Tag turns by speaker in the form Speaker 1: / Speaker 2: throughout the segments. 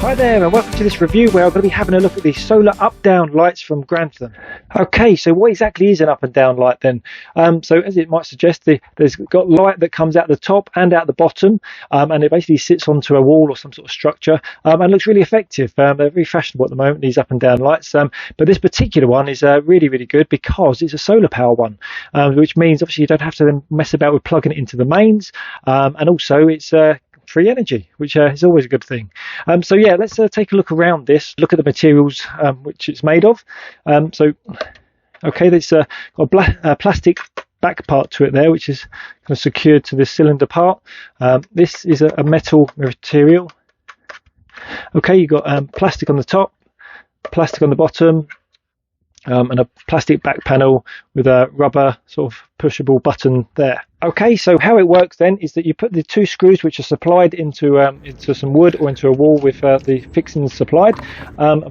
Speaker 1: Hi there and welcome to this review where I'm going to be having a look at the solar up-down lights from Grantham. Okay, so what exactly is an up and down light then? So as it might suggest, there's got light that comes out the top and out the bottom, and it basically sits onto a wall or some sort of structure, and looks really effective. They're very fashionable at the moment, these up and down lights, but this particular one is really good because it's a solar power one, which means obviously you don't have to then mess about with plugging it into the mains, and also it's free energy, which is always a good thing. So yeah, let's take a look around this, look at the materials which it's made of. Okay, there's got a plastic back part to it there, which is kind of secured to the cylinder part. This is a metal material. Okay, you've got plastic on the top, plastic on the bottom, and a plastic back panel with a rubber sort of pushable button there. Okay, so how it works then is that you put the two screws which are supplied into some wood or into a wall with the fixings supplied.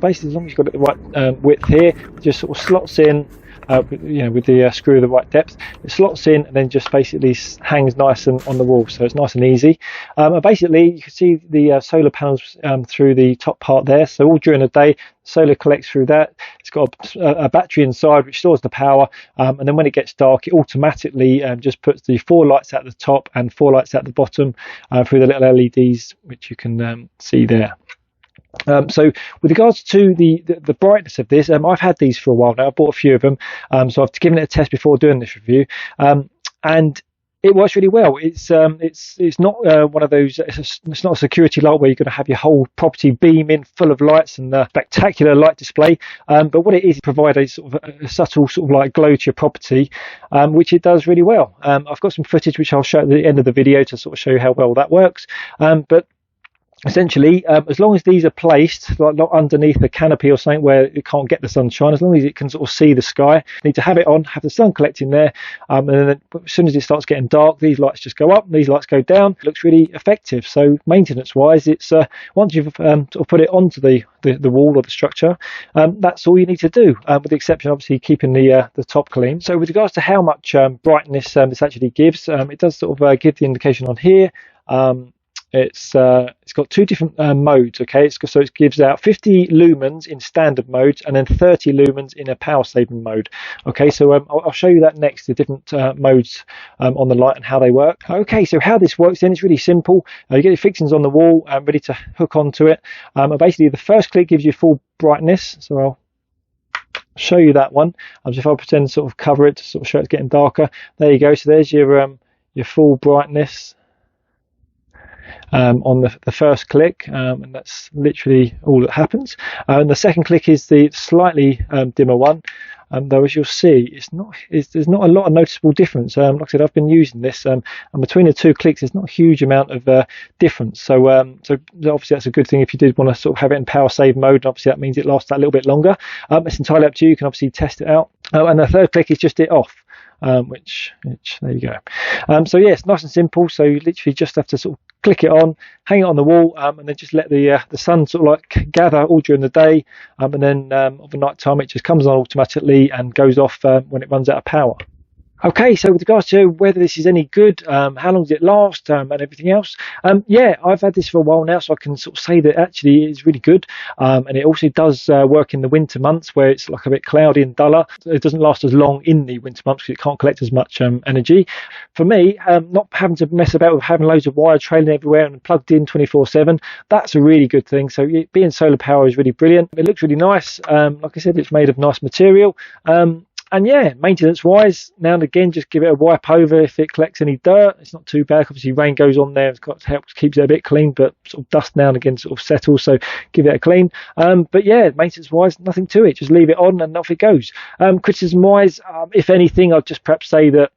Speaker 1: Basically, as long as you've got it the right width here, it just sort of slots in. With the screw of the right depth, it slots in and then just basically hangs nice and on the wall, so it's nice and easy. Basically, you can see the solar panels through the top part there. So all during the day, solar collects through that. It's got a battery inside which stores the power, and then when it gets dark, it automatically just puts the 4 lights at the top and 4 lights at the bottom through the little LEDs which you can see there. So with regards to the brightness of this, I've had these for a while now. I bought a few of them, so I've given it a test before doing this review, and it works really well. It's not one of those. It's not a security light where you're going to have your whole property beaming full of lights and a spectacular light display. But what it is, provide a sort of a subtle sort of like glow to your property, which it does really well. I've got some footage which I'll show at the end of the video to sort of show you how well that works. But essentially, as long as these are placed like not underneath a canopy or something where it can't get the sunshine, as long as it can sort of see the sky, you need to have it on, have the sun collecting there, and then as soon as it starts getting dark, these lights just go up, these lights go down. It looks really effective. So maintenance wise, it's once you've sort of put it onto the wall or the structure, that's all you need to do, with the exception obviously keeping the top clean. So with regards to how much brightness this actually gives, it does sort of give the indication on here. It's got 2 different modes. Okay, so it gives out 50 lumens in standard modes and then 30 lumens in a power saving mode. Okay, so I'll show you that next, the different modes on the light and how they work. Okay, so how this works then is really simple. You get your fixings on the wall ready to hook onto it. Basically, the first click gives you full brightness. So I'll show you that one. If I pretend to sort of cover it to sort of show it's getting darker. There you go. So there's your full brightness. On the first click, and that's literally all that happens. And the second click is the slightly dimmer one, though as you'll see, there's not a lot of noticeable difference. Like I said, I've been using this, and between the 2 clicks, there's not a huge amount of difference. So obviously that's a good thing if you did want to sort of have it in power save mode. And obviously that means it lasts that little bit longer. It's entirely up to you. You can obviously test it out. And the third click is just it off. Which there you go. So yeah, it's nice and simple. So you literally just have to sort of click it on, hang it on the wall, and then just let the sun sort of like gather all during the day, and then of night time it just comes on automatically and goes off when it runs out of power. Okay, so with regards to whether this is any good, how long does it last, and everything else, yeah, I've had this for a while now, so I can sort of say that actually it's really good, and it also does work in the winter months where it's like a bit cloudy and duller. It doesn't last as long in the winter months because it can't collect as much energy. For me, not having to mess about with having loads of wire trailing everywhere and plugged in 24/7, that's a really good thing. So being solar power is really brilliant. It looks really nice. Like I said, it's made of nice material. And yeah, maintenance wise, now and again, just give it a wipe over if it collects any dirt. It's not too bad. Obviously, rain goes on there, it's got to help keeps it a bit clean, but sort of dust now and again sort of settles, so give it a clean. But yeah, maintenance wise, nothing to it. Just leave it on and off it goes. Criticism wise, if anything, I'd just perhaps say that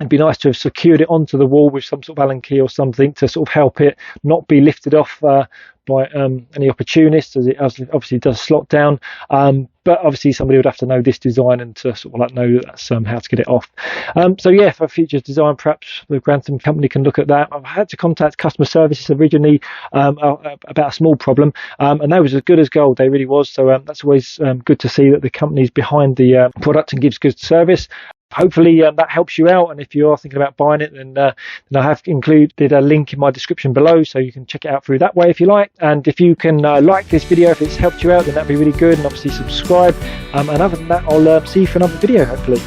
Speaker 1: it'd be nice to have secured it onto the wall with some sort of Allen key or something to sort of help it not be lifted off by any opportunists, as it obviously does slot down. But obviously somebody would have to know this design and to sort of like know that's how to get it off. So yeah, for future design, perhaps the Grantham company can look at that. I've had to contact customer services originally about a small problem, and they was as good as gold. They really was. So that's always good to see that the company's behind the product and gives good service. hopefully that helps you out, and if you are thinking about buying it, then I have included a link in my description below, so you can check it out through that way if you like. And if you can like this video, if it's helped you out, then that'd be really good, and obviously subscribe, and other than that, I'll see you for another video hopefully.